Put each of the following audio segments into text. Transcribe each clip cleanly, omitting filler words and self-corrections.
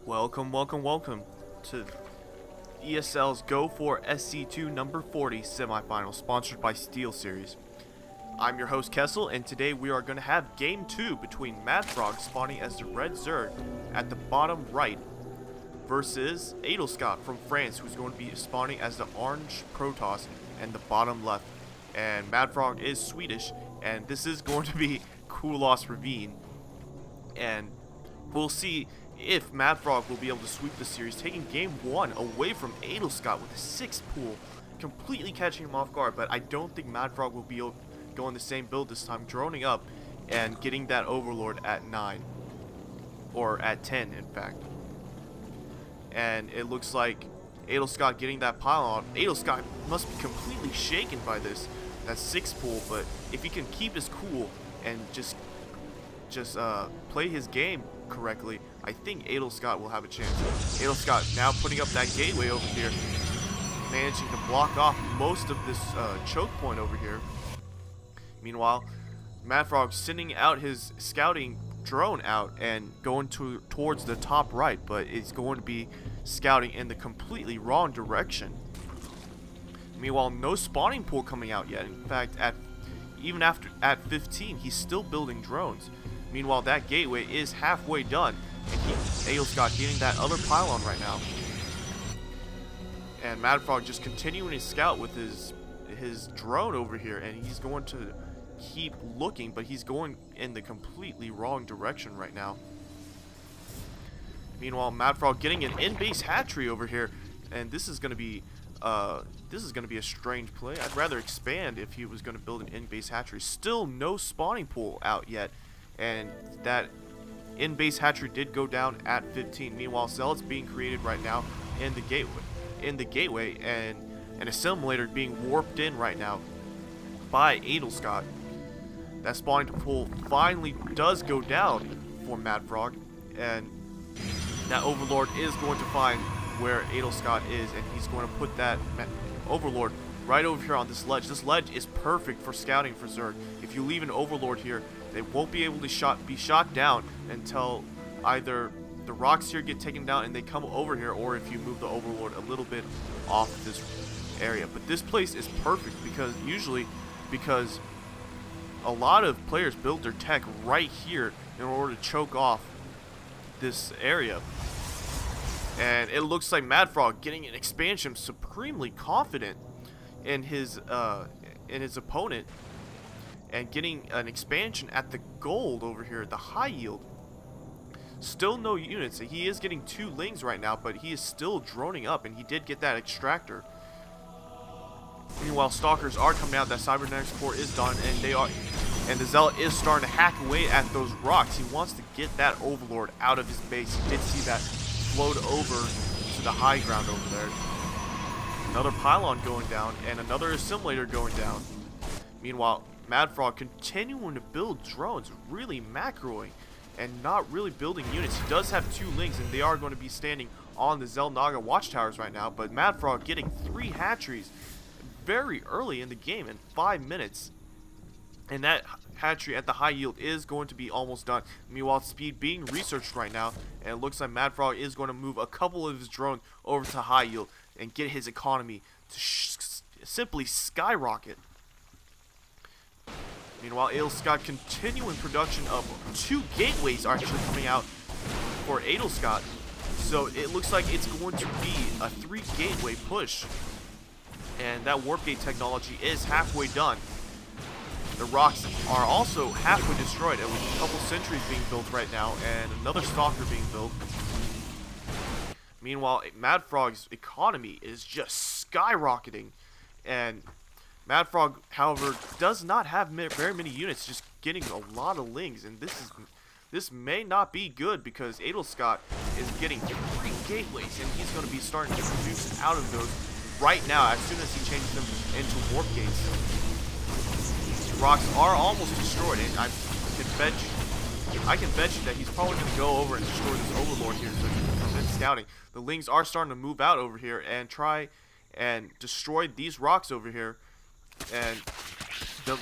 Welcome to ESL's Go4SC2 number 40 semifinals, sponsored by Steel Series. I'm your host Kessel, and today we are going to have Game 2 between MaDFroG spawning as the red Zerg at the bottom right versus Adelscott from France, who's going to be spawning as the orange Protoss in the bottom left. And MaDFroG is Swedish, and this is going to be Kulos Ravine, and we'll see if MaDFroG will be able to sweep the series, taking game 1 away from Adelscott with a 6 pool, completely catching him off guard. But I don't think MaDFroG will be able to go in the same build this time, droning up and getting that Overlord at 9, or at 10 in fact. And it looks like Adelscott getting that pylon. Adelscott must be completely shaken by this, that 6 pool, but if he can keep his cool and just play his game correctly, I think Adelscott will have a chance. Adelscott now putting up that gateway over here, managing to block off most of this choke point over here. Meanwhile, MaDFroG sending out his scouting drone out and going towards the top right, but it's going to be scouting in the completely wrong direction. Meanwhile, no spawning pool coming out yet. In fact, even at 15, he's still building drones. Meanwhile, that gateway is halfway done, and Adelscott getting that other pylon right now. And MaDFroG just continuing his scout with his drone over here, and he's going to keep looking, but he's going in the completely wrong direction right now. Meanwhile, MaDFroG getting an in-base hatchery over here, and this is going to be a strange play. I'd rather expand if he was going to build an in-base hatchery. Still no spawning pool out yet, and that in-base hatchery did go down at 15. Meanwhile, Zealot's being created right now in the gateway, and an assimilator being warped in right now by Adelscott. That spawning pool finally does go down for MaDFroG, and that Overlord is going to find where Adelscott is, and he's going to put that Overlord right over here on this ledge. This ledge is perfect for scouting for Zerg. If you leave an Overlord here, they won't be able to be shot down until either the rocks here get taken down and they come over here, or if you move the Overlord a little bit off this area. But this place is perfect because a lot of players build their tech right here in order to choke off this area. And it looks like MaDFroG getting an expansion, supremely confident in his opponent, and getting an expansion at the gold over here at the high yield. Still no units. He is getting 2 lings right now, but he is still droning up, and he did get that extractor. Meanwhile, stalkers are coming out. That cybernetics core is done, and the zealot is starting to hack away at those rocks. He wants to get that Overlord out of his base. He did see that float over to the high ground over there. Another pylon going down, and another assimilator going down. Meanwhile, MaDFroG continuing to build drones, really macroing and not really building units. He does have 2 lings, and they are going to be standing on the xel'naga watchtowers right now, but MaDFroG getting 3 hatcheries very early in the game in 5 minutes. And that hatchery at the high yield is going to be almost done. Meanwhile, speed being researched right now, and it looks like MaDFroG is going to move a couple of his drones over to high yield and get his economy to simply skyrocket. Meanwhile, Adelscott continuing production of 2 gateways are actually coming out for Adelscott. So it looks like it's going to be a 3 gateway push. And that warp gate technology is halfway done. The rocks are also halfway destroyed, and with a couple sentries being built right now and another stalker being built. Meanwhile, MaDFroG's economy is just skyrocketing, and MaDFroG, however, does not have very many units, just getting a lot of lings, and this may not be good because Adelscott is getting 3 gateways, and he's going to be starting to produce out of those right now as soon as he changes them into warp gates. The rocks are almost destroyed, and I can bet you that he's probably going to go over and destroy this Overlord here so he can prevent scouting. The lings are starting to move out over here and try and destroy these rocks over here, and the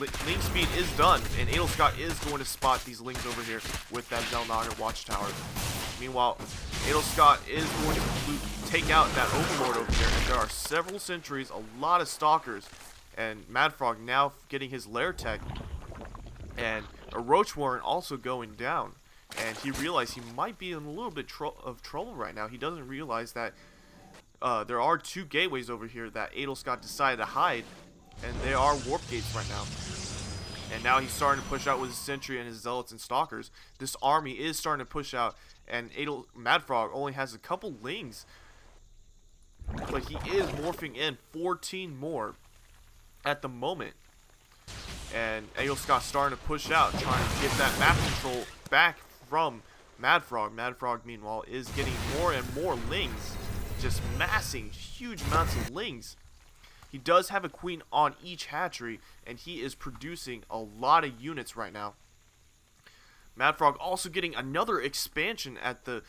ling speed is done, and Adelscott is going to spot these lings over here with that xel'naga watchtower. Meanwhile, Adelscott is going to take out that Overlord over there, and there are several sentries, a lot of stalkers, and MaDFroG now getting his lair tech, and a Roach Warren also going down. And he realized he might be in a little bit of trouble right now. He doesn't realize that there are 2 gateways over here that Adelscott decided to hide, and they are warp gates right now. And now he's starting to push out with his sentry and his zealots and stalkers. This army is starting to push out, and MaDFroG only has a couple lings, but he is morphing in 14 more at the moment. And Adelscott's starting to push out, trying to get that map control back from MaDFroG. MaDFroG, meanwhile, is getting more and more lings, just massing huge amounts of lings. He does have a queen on each hatchery, and he is producing a lot of units right now. MaDFroG also getting another expansion at the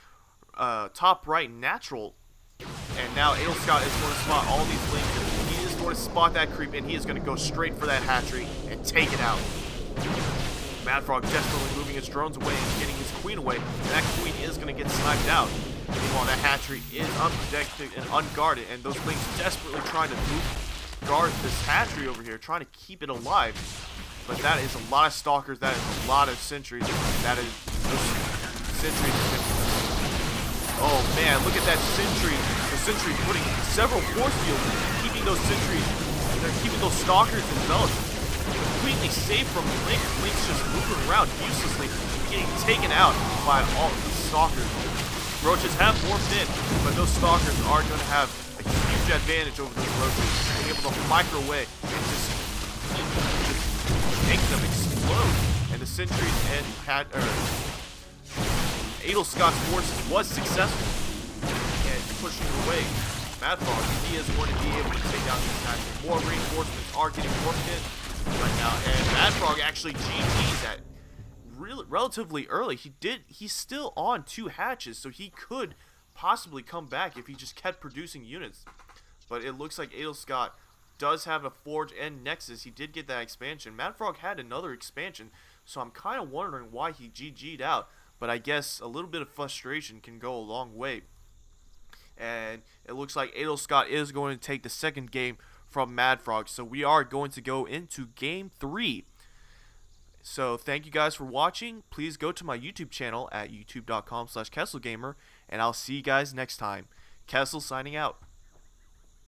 top right natural, and now Adelscott is going to spot all these lings, and he is going to spot that creep, and he is going to go straight for that hatchery and take it out. MaDFroG desperately moving his drones away and getting his queen away, and that queen is going to get sniped out. Meanwhile, that hatchery is unprotected and unguarded, and those lings desperately trying to guard this hatchery over here, trying to keep it alive. But that is a lot of stalkers, that is a lot of sentries, that is those sentries. Oh man, look at that sentry. The sentry putting several force fields, keeping those sentries, they're keeping those stalkers and zealots completely safe from the link. Link's just moving around uselessly, getting taken out by all of these stalkers. Roaches have morphed in, but those stalkers are going to have a huge advantage over those roaches, being able to microwave and just make them explode. And the sentries and Adelscott's forces was successful and pushing away MaDFroG. He is going to be able to take out these guys. More reinforcements are getting morphed in right now, and MaDFroG actually GG's at relatively early. He's still on 2 hatches, so he could possibly come back if he just kept producing units. But it looks like Adelscott does have a Forge and Nexus. He did get that expansion. MaDFroG had another expansion, so I'm kind of wondering why he GG'd out. But I guess a little bit of frustration can go a long way. And it looks like Adelscott is going to take the second game from MaDFroG. So we are going to go into game 3. So thank you guys for watching. Please go to my YouTube channel at youtube.com/KesselGamer, and I'll see you guys next time. Kessel signing out.